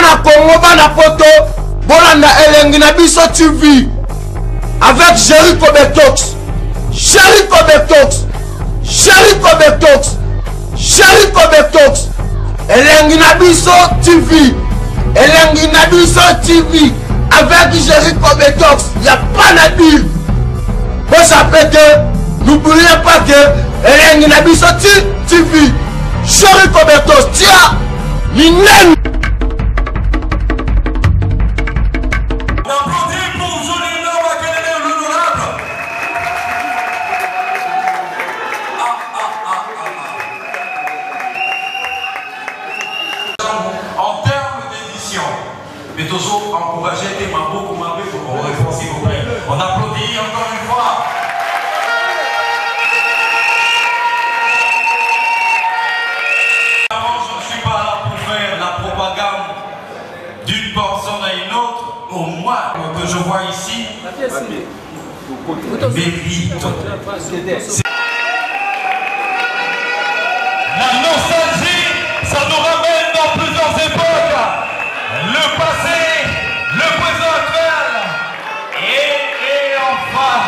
Bana Congo, bana poto, bolanda elengi na biso TV avec Jericho Betox. Jericho Betox. Jericho Betox. Jericho Betox. Elengi na biso TV. Elengi na biso TV avec Jericho Betox. Y a pas de deal. Vous savez que n'oubliez pas que elengi na biso TV. Jericho Betox. Tiens, l'inen. Mais toujours encourager les mamans pour m'appeler pour vos réponses, s'il vous plaît. On applaudit encore une fois. Je ne suis pas là pour faire la propagande d'une personne à une autre. Au moins que je vois ici mérite. La nostalgie, ça nous ramène dans plusieurs époques. Le passé, le présent actuel et enfin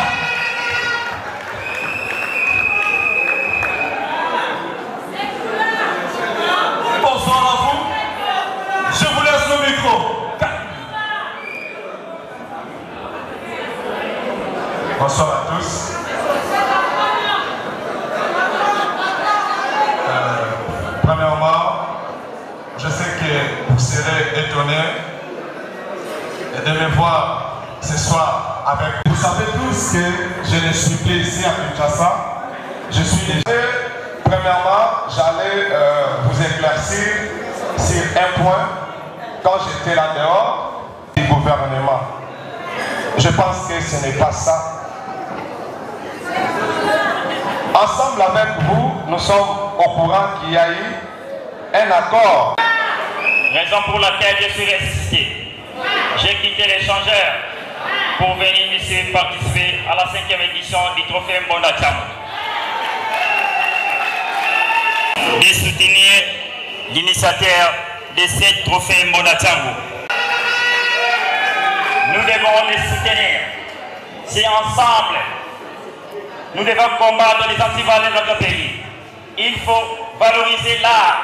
bonsoir à vous. Je vous laisse le micro. Bonsoir à tous. Premièrement, je sais que vous serez étonnés de me voir ce soir avec vous. Vous savez tous que je ne suis plus ici à Kinshasa. Je suis déjà. Premièrement, j'allais vous éclaircir sur un point. Quand j'étais là dehors, du gouvernement. Je pense que ce n'est pas ça. Ensemble avec vous, nous sommes au courant qu'il y a eu un accord. Raison pour laquelle je suis resté. J'ai quitté l'échangeur pour venir ici participer à la 5e édition du trophée Mbonda Tchamou. Et soutenir l'initiateur de ce trophée Mbonda Tchamou. Nous devons les soutenir. C'est ensemble. Nous devons combattre les antivaleurs de notre pays. Il faut valoriser l'art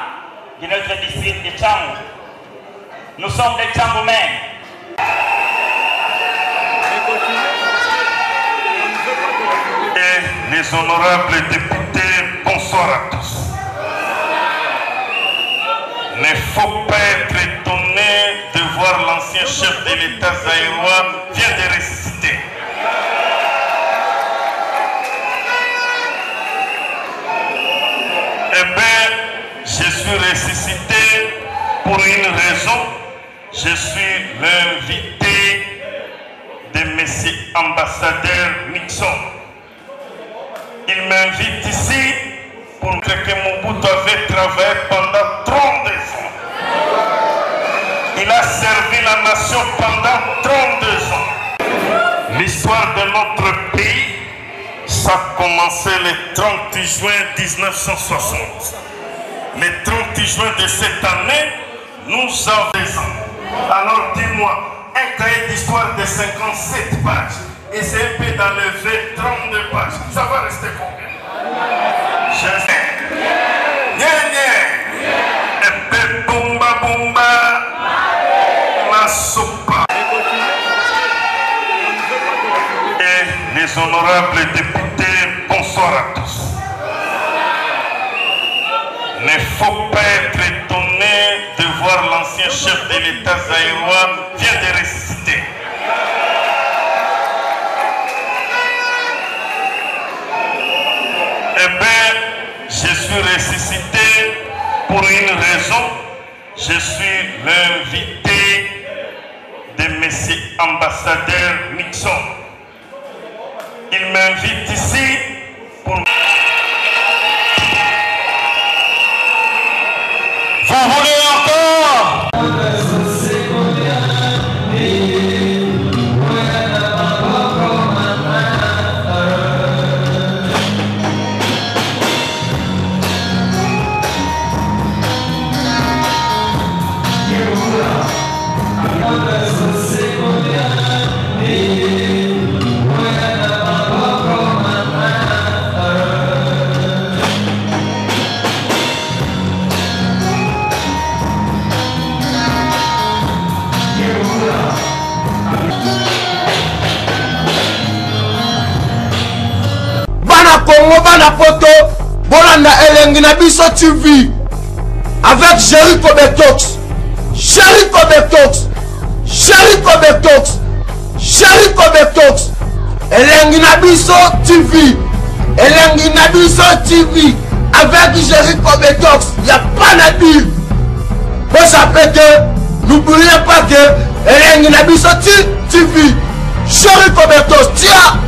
de notre district de Tchamou. Nous sommes des Tchamoumen. Et les honorables députés, bonsoir à tous. Il ne faut pas être étonné de voir l'ancien chef de l'État zaïrois vient de ressusciter. Eh bien, je suis ressuscité pour une raison. Je suis l'invité de M. ambassadeur Nixon. Il m'invite ici pour que Mobutu avait travaillé pendant 32 ans. Il a servi la nation pendant 32 ans. L'histoire de notre pays, ça a commencé le 30 juin 1960. Le 30 juin de cette année, nous avons des ans. Alors dis-moi, un cahier d'histoire de 57 pages, et c'est un peu d'enlever 32 pages, ça va rester combien? Je sais. Un peu bomba bomba, la soupe. Et les honorables députés, bonsoir à tous. Il ne faut pas être étonné de voir l'ancien chef de l'État zaïrois vient de ressusciter. Eh bien, je suis ressuscité pour une raison. Je suis l'invité de M. ambassadeur Nixon. Il m'invite ici pour... Vous voulez encore? Congo bana poto bolanda elengi na biso TV avec Jericho Betox. Jericho Betox. Jericho Betox. Jericho Betox. Elengi na biso TV. Elengi na biso TV avec Jericho Betox. Il n'y a pas de dire. Vous savez que n'oubliez pas que elengi na biso TV. Jericho Betox. Tiens,